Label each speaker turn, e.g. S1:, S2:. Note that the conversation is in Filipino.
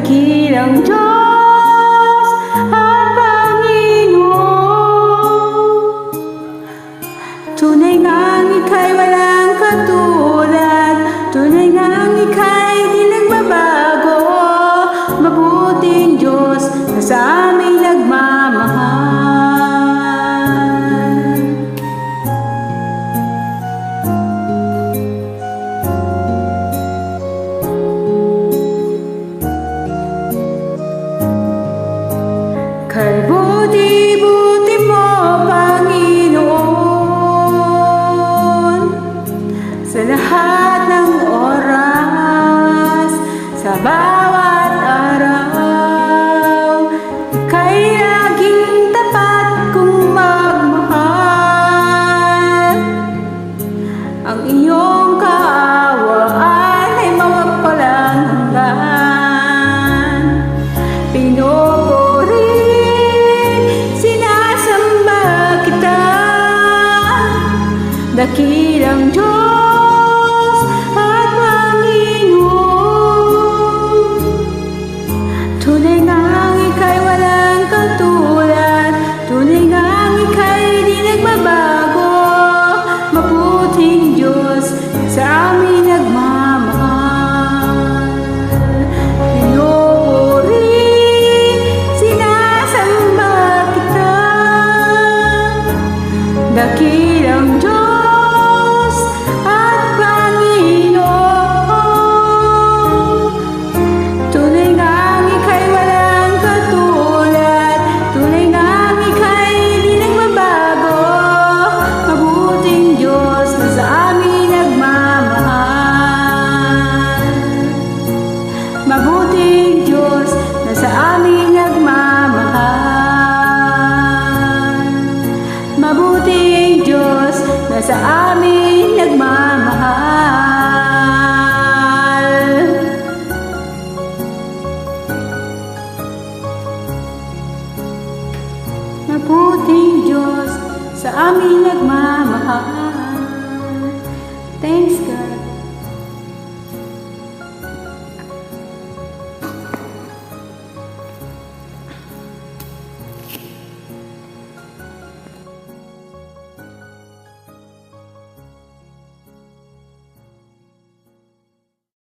S1: dakilang Diyos at Panginoon. Tunay ngang ika'y walang katulad, tunay ngang ika'y di nagbabago. Mabuting Diyos na sa amin nagmamahal. Kay buti-buti mo, Panginoon, sa lahat ng oras, sa bawat araw, ika'y laging tapat kong magmahal. Ang iyong kaawaan ay mawapalang hanggan. Pinupuri, sinasamba kita, dakilang Diyos at Panginoon. Tunay ngang ika'y walang katulad, tunay ngang ika'y di nagbabago. Mabuting Diyos sa amin nagmamahal. Pinupuri, sinasamba kita, dakilang Diyos at Panginoon. Tunay ngang ika'y walang katulad, tunay ngang ika'y di nagbabago. Mabuting Diyos na sa amin nagmamahal. Mabuting Diyos na sa amin nagmamahal. Mabuting Diyos na sa amin nagmamahal. Mabuting Diyos sa amin nagmamahal. Thanks God.